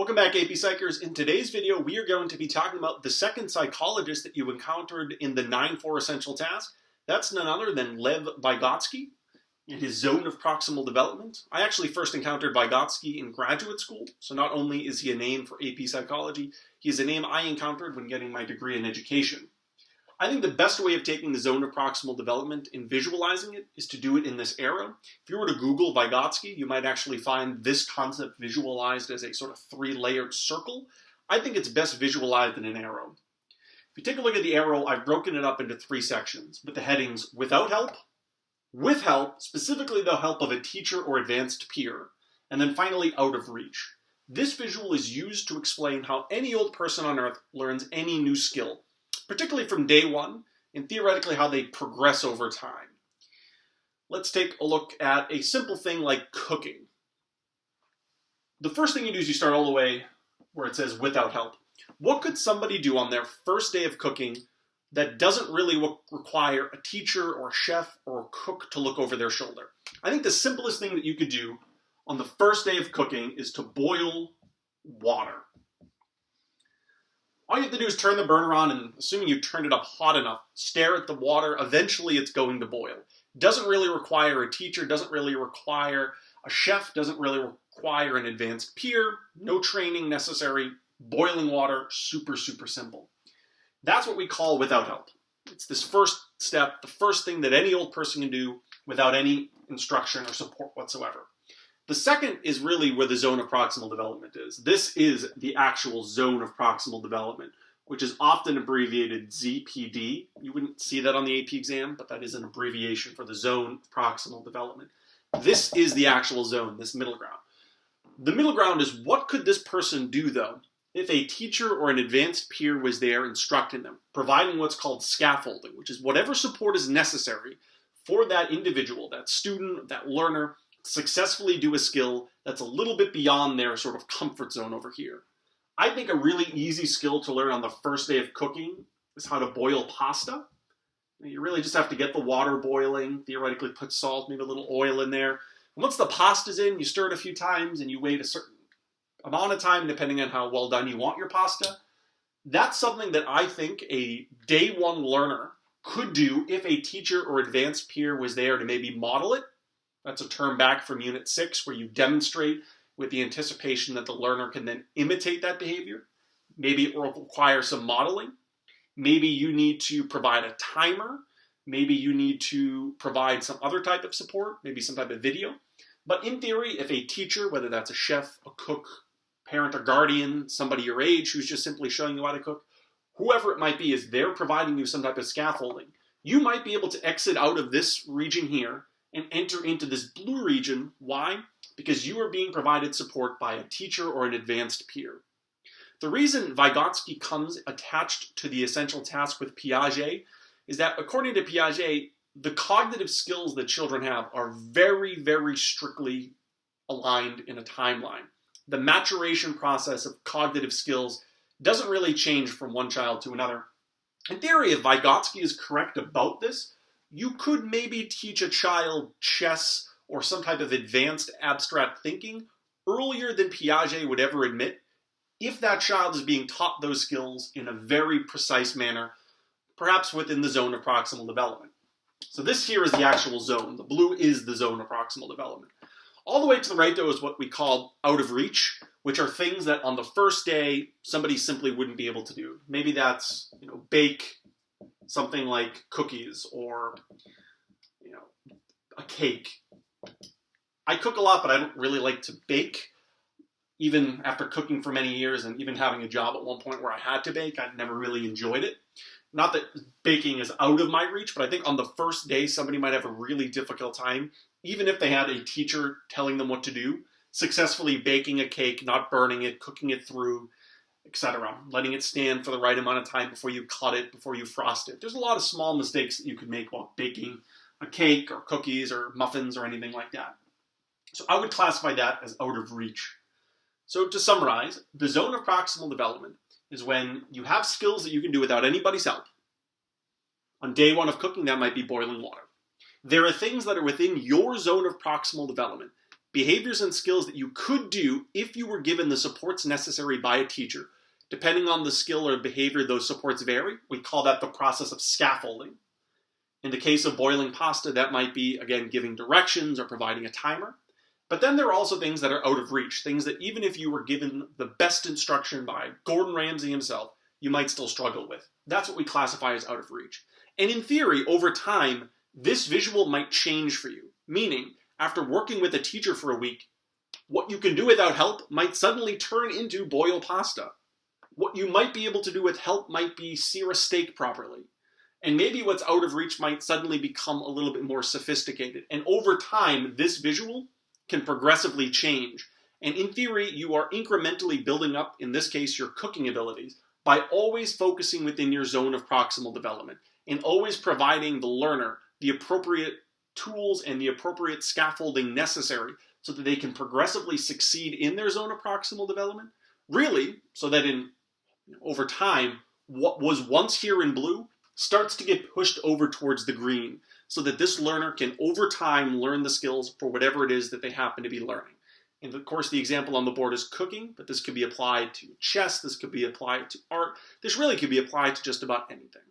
Welcome back, AP Psychers. In today's video, we are going to be talking about the second psychologist that you encountered in the 9-4 essential task. That's none other than Lev Vygotsky in his zone of proximal development. I actually first encountered Vygotsky in graduate school, so not only is he a name for AP Psychology, he is a name I encountered when getting my degree in education. I think the best way of taking the zone of proximal development and visualizing it is to do it in this arrow. If you were to Google Vygotsky, you might actually find this concept visualized as a sort of 3-layered circle. I think it's best visualized in an arrow. If you take a look at the arrow, I've broken it up into 3 sections with the headings without help, with help, specifically the help of a teacher or advanced peer, and then finally out of reach. This visual is used to explain how any old person on earth learns any new skill, particularly from day one, and theoretically how they progress over time. Let's take a look at a simple thing like cooking. The first thing you do is you start all the way where it says without help. What could somebody do on their first day of cooking that doesn't really require a teacher or a chef or a cook to look over their shoulder? I think the simplest thing that you could do on the first day of cooking is to boil water. All you have to do is turn the burner on, and assuming you turned it up hot enough, stare at the water. Eventually it's going to boil. Doesn't really require a teacher, doesn't really require a chef, doesn't really require an advanced peer, no training necessary. Boiling water, super simple. That's what we call without help. It's this first step, the first thing that any old person can do without any instruction or support whatsoever. The second is really where the zone of proximal development is. This is the actual zone of proximal development, which is often abbreviated ZPD. You wouldn't see that on the AP exam, but that is an abbreviation for the zone of proximal development. This is the actual zone, this middle ground. The middle ground is what could this person do, though, if a teacher or an advanced peer was there instructing them, providing what's called scaffolding, which is whatever support is necessary for that individual, that student, that learner, successfully do a skill that's a little bit beyond their sort of comfort zone over here. I think a really easy skill to learn on the first day of cooking is how to boil pasta. You really just have to get the water boiling, theoretically put salt, maybe a little oil in there. And once the pasta's in, you stir it a few times and you wait a certain amount of time depending on how well done you want your pasta. That's something that I think a day one learner could do if a teacher or advanced peer was there to maybe model it. That's a term back from Unit 6 where you demonstrate with the anticipation that the learner can then imitate that behavior. Maybe it will require some modeling. Maybe you need to provide a timer. Maybe you need to provide some other type of support, maybe some type of video. But in theory, if a teacher, whether that's a chef, a cook, parent or guardian, somebody your age who's just simply showing you how to cook, whoever it might be, is there providing you some type of scaffolding, you might be able to exit out of this region here and enter into this blue region. Why? Because you are being provided support by a teacher or an advanced peer. The reason Vygotsky comes attached to the essential task with Piaget is that, according to Piaget, the cognitive skills that children have are very strictly aligned in a timeline. The maturation process of cognitive skills doesn't really change from one child to another. In theory, if Vygotsky is correct about this, you could maybe teach a child chess or some type of advanced abstract thinking earlier than Piaget would ever admit, if that child is being taught those skills in a very precise manner, perhaps within the zone of proximal development. So this here is the actual zone. The blue is the zone of proximal development. All the way to the right, though, is what we call out of reach, which are things that on the first day somebody simply wouldn't be able to do. Maybe that's, bake something like cookies or, a cake. I cook a lot, but I don't really like to bake. Even after cooking for many years and even having a job at one point where I had to bake, I never really enjoyed it. Not that baking is out of my reach, but I think on the first day somebody might have a really difficult time, even if they had a teacher telling them what to do, successfully baking a cake, not burning it, cooking it through, etc. Letting it stand for the right amount of time before you cut it, before you frost it. There's a lot of small mistakes that you could make while baking a cake or cookies or muffins or anything like that. So I would classify that as out of reach. So to summarize, the zone of proximal development is when you have skills that you can do without anybody's help. On day one of cooking, that might be boiling water. There are things that are within your zone of proximal development, behaviors and skills that you could do if you were given the supports necessary by a teacher. Depending on the skill or behavior, those supports vary. We call that the process of scaffolding. In the case of boiling pasta, that might be, again, giving directions or providing a timer. But then there are also things that are out of reach, things that even if you were given the best instruction by Gordon Ramsay himself, you might still struggle with. That's what we classify as out of reach. And in theory, over time, this visual might change for you, meaning after working with a teacher for a week, what you can do without help might suddenly turn into boil pasta. What you might be able to do with help might be sear a steak properly. And maybe what's out of reach might suddenly become a little bit more sophisticated. And over time, this visual can progressively change. And in theory, you are incrementally building up, in this case, your cooking abilities by always focusing within your zone of proximal development and always providing the learner the appropriate tools and the appropriate scaffolding necessary so that they can progressively succeed in their zone of proximal development. Really, so that over time, what was once here in blue starts to get pushed over towards the green so that this learner can, over time, learn the skills for whatever it is that they happen to be learning. And of course, the example on the board is cooking, but this could be applied to chess, this could be applied to art, this really could be applied to just about anything.